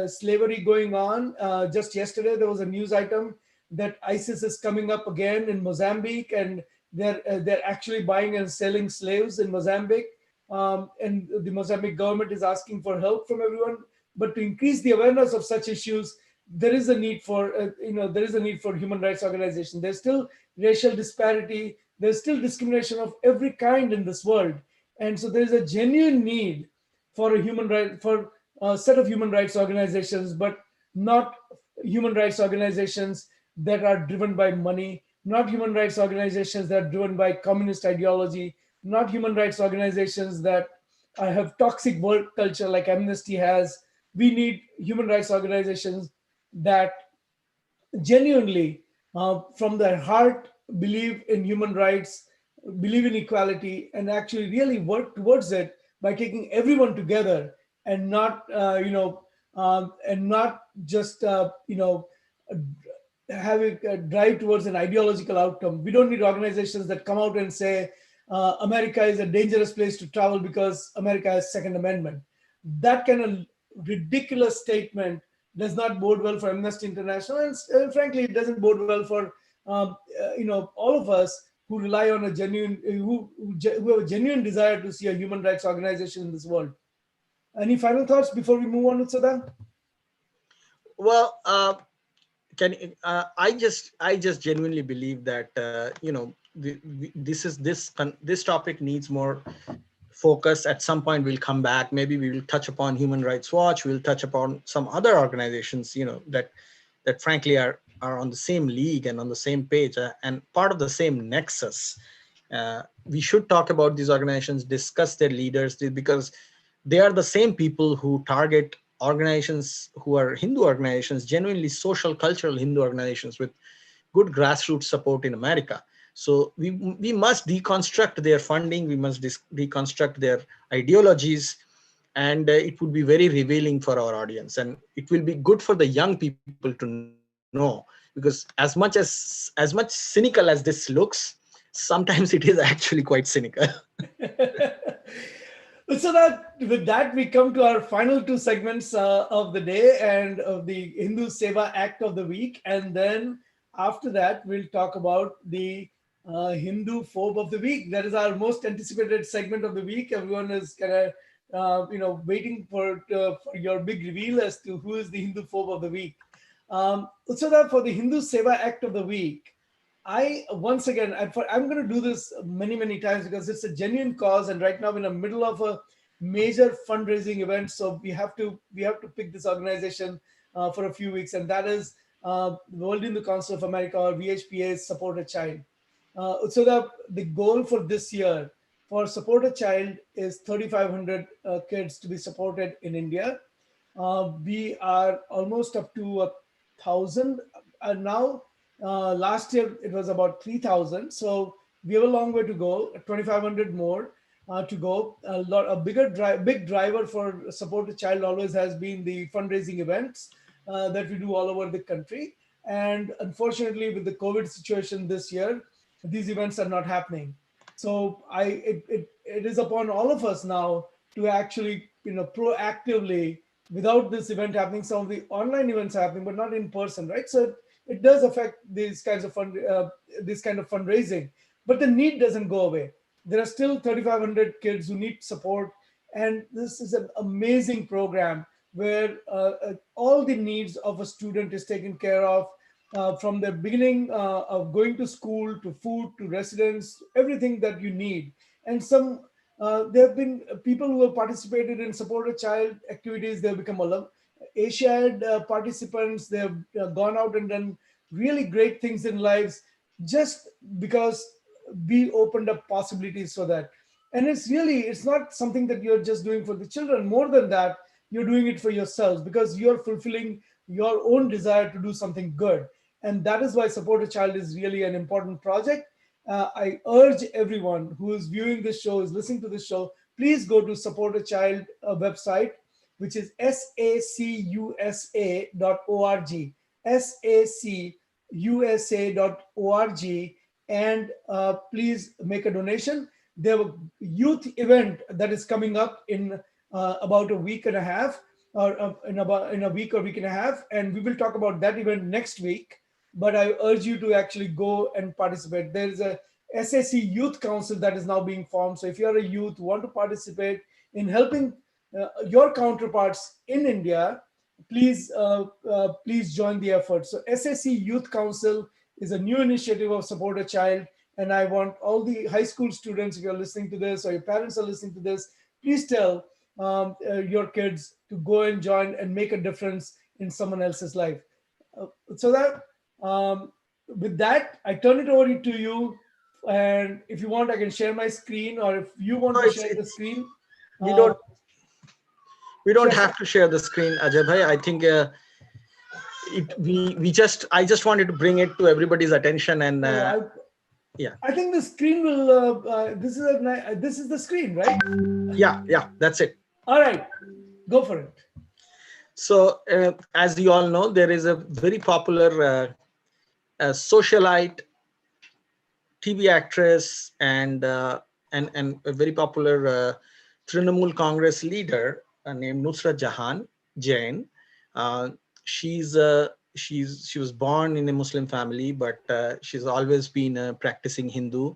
slavery going on. Just yesterday, there was a news item that ISIS is coming up again in Mozambique, and they're actually buying and selling slaves in Mozambique. And the Mozambique government is asking for help from everyone. But to increase the awareness of such issues, there is a need for human rights organization. There's still racial disparity. There's still discrimination of every kind in this world, and so there is a genuine need for a set of human rights organizations, but not human rights organizations that are driven by money, not human rights organizations that are driven by communist ideology, not human rights organizations that have toxic work culture like Amnesty has. We need human rights organizations that genuinely, from their heart, believe in human rights, believe in equality, and actually really work towards it by taking everyone together, and not just having a drive towards an ideological outcome. We don't need organizations that come out and say America is a dangerous place to travel because America has Second Amendment. That kind of ridiculous statement does not bode well for Amnesty International, and frankly, it doesn't bode well for all of us who rely on who have a genuine desire to see a human rights organization in this world. Any final thoughts before we move on, Utsada? Well, I just genuinely believe that this topic needs more focus. At some point we'll come back. Maybe we will touch upon Human Rights Watch. We'll touch upon some other organizations, that frankly are on the same league and on the same page and part of the same nexus. We should talk about these organizations, discuss their leaders, because they are the same people who target organizations who are Hindu organizations, genuinely social, cultural Hindu organizations with good grassroots support in America. So we must deconstruct their funding. We must deconstruct their ideologies, and it would be very revealing for our audience, and it will be good for the young people to know, because as much cynical as this looks, sometimes it is actually quite cynical. So that with that, we come to our final two segments of the day and of the Hindu Seva Act of the week. And then after that, we'll talk about the Hindu Phobe of the week. That is our most anticipated segment of the week. Everyone is kind of, waiting for your big reveal as to who is the Hindu Phobe of the week. So that for the Hindu Seva Act of the week, I'm going to do this many times because it's a genuine cause, and right now we're in the middle of a major fundraising event, so we have to pick this organization for a few weeks, and that is the World Hindu Council of America, or VHPA's Support a Child. So the goal for this year for Support a Child is 3,500 kids to be supported in India. We are almost up to 1,000 now. Last year it was about 3,000, so we have a long way to go. 2,500 more to go. Big driver for Support a Child always has been the fundraising events that we do all over the country. And unfortunately, with the COVID situation this year, these events are not happening. So it is upon all of us now to actually proactively, without this event happening, some of the online events are happening, but not in person, right? So it does affect these kinds of fundraising, but the need doesn't go away. There are still 3,500 kids who need support, and this is an amazing program where all the needs of a student is taken care of, from the beginning of going to school, to food, to residence, everything that you need. And there have been people who have participated in Support a Child activities. They've become Asiad participants. They have gone out and done really great things in lives just because we opened up possibilities for that. And it's not something that you're just doing for the children. More than that, you're doing it for yourselves, because you're fulfilling your own desire to do something good. And that is why Support a Child is really an important project. I urge everyone who is viewing this show, is listening to this show, please go to Support a Child website, which is sacusa.org, sacusa.org, and please make a donation. There a youth event that is coming up in about a week and a half, or in a week or week and a half, and we will talk about that event next week. But I urge you to actually go and participate. There is a SAC Youth Council that is now being formed. So if you are a youth, want to participate in helping your counterparts in India, please join the effort. So SAC Youth Council is a new initiative of Support a Child, and I want all the high school students, if you're listening to this or your parents are listening to this, please tell your kids to go and join and make a difference in someone else's life. So that with that, I turn it over to you. And if you want, I can share my screen, or if you want No, to share the screen, we uh, don't we don't share. have to share the screen, Ajay bhai. I think I just wanted to bring it to everybody's attention, and yeah, I think the screen will. This is the screen, right? yeah, that's it. All right, go for it. So as you all know, there is a very popular socialite, TV actress, and a very popular Trinamool Congress leader named Nusrat Jahan Jain. Uh, she was born in a Muslim family, but she's always been a practicing Hindu,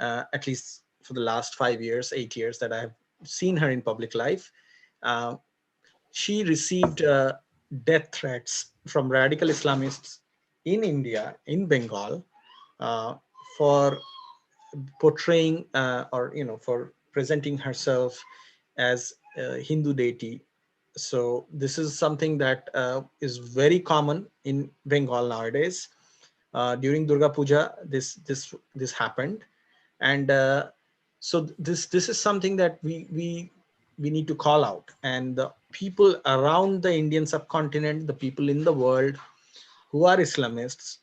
at least for the last 5 years, 8 years that I have seen her in public life. Uh, she received death threats from radical Islamists in India, in Bengal, uh, for portraying or for presenting herself as a Hindu deity. So this is something that is very common in Bengal nowadays. During Durga Puja, this happened, and so this is something that we need to call out. And the people around the Indian subcontinent, the people in the world who are Islamists,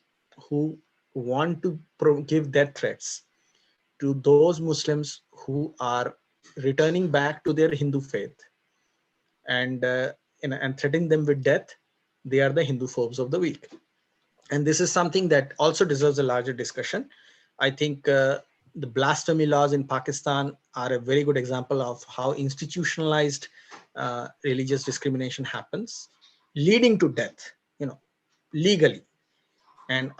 who want to give death threats to those Muslims who are returning back to their Hindu faith, and and threatening them with death, they are the Hindu phobes of the week. And this is something that also deserves a larger discussion. I think the blasphemy laws in Pakistan are a very good example of how institutionalized religious discrimination happens, leading to death, legally. And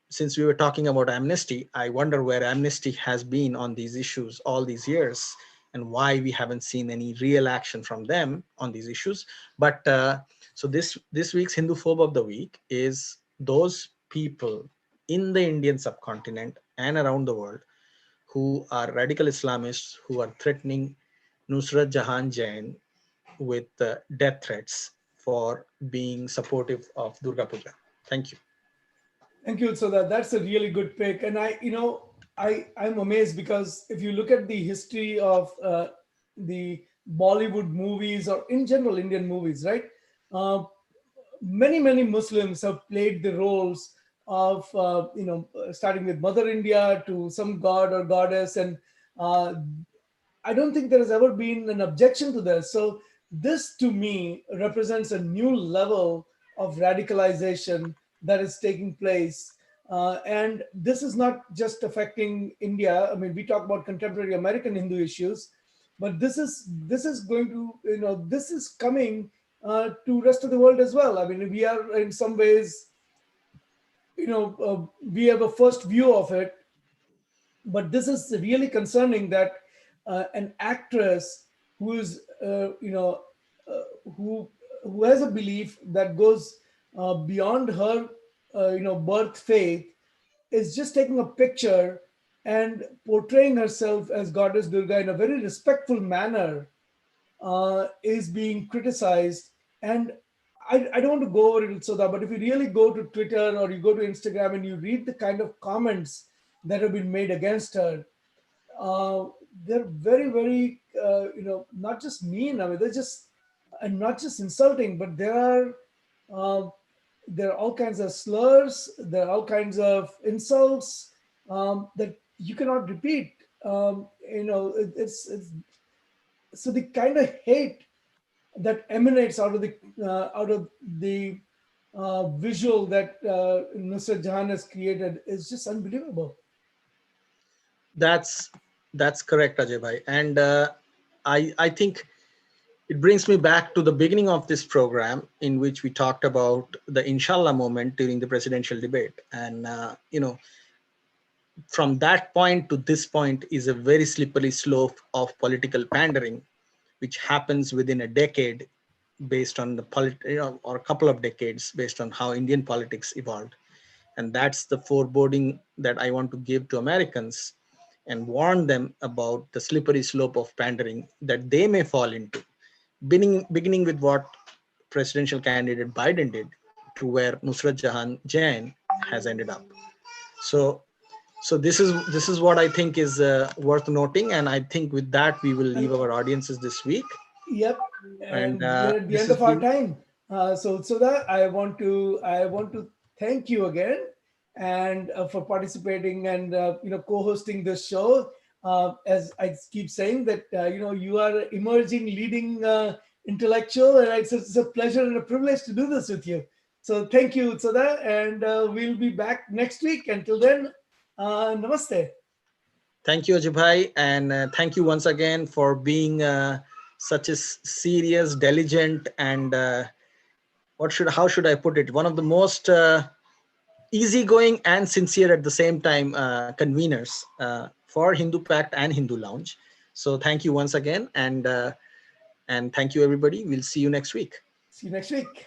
since we were talking about amnesty, I wonder where amnesty has been on these issues all these years, and why we haven't seen any real action from them on these issues. But so this week's Hindu phobe of the week is those people in the Indian subcontinent and around the world who are radical Islamists, who are threatening Nusrat Jahan Jain with death threats for being supportive of Durga Puja. Thank you. Thank you. So that's a really good pick, and I'm amazed, because if you look at the history of the Bollywood movies, or in general Indian movies, right? Uh, many Muslims have played the roles of starting with Mother India to some god or goddess, and uh, I don't think there has ever been an objection to this. So this to me represents a new level of radicalization that is taking place. And this is not just affecting India. I mean, we talk about contemporary American Hindu issues, but this is going to, this is coming to rest of the world as well. I mean, we are in some ways, we have a first view of it, but this is really concerning that an actress who is uh, who who has a belief that goes beyond her birth faith, is just taking a picture and portraying herself as goddess Durga in a very respectful manner, is being criticized. And I don't want to go over it, so that, but if you really go to Twitter or you go to Instagram and you read the kind of comments that have been made against her, uh, they're very, very, not just mean. I mean, they're just, and not just insulting, but uh, there are all kinds of slurs, there are all kinds of insults that you cannot repeat. It's so the kind of hate that emanates out of the visual that Nusrat Jahan has created is just unbelievable. That's that's correct, Ajay bhai. And I think it brings me back to the beginning of this program, in which we talked about the Inshallah moment during the presidential debate. And from that point to this point is a very slippery slope of political pandering, which happens within a decade, based on the or a couple of decades, based on how Indian politics evolved. And that's the foreboding that I want to give to Americans, and warn them about the slippery slope of pandering that they may fall into, beginning with what presidential candidate Biden did, to where Nusrat Jahan Jain has ended up. So, this is what I think is worth noting, and I think with that we will leave And our audiences this week. yep, And and we're at the this end has of our been time. So that I want to thank you again, and for participating and co-hosting this show. As I keep saying that you are an emerging leading intellectual, and it's a pleasure and a privilege to do this with you. So thank you, Utsada, and we'll be back next week. Until then, namaste. Thank you, Ajay bhai, and thank you once again for being such a serious, diligent, and how should I put it? One of the most easygoing and sincere at the same time conveners for Hindu Pact and Hindu Lounge. So thank you once again, and thank you everybody. We'll see you next week. See you next week.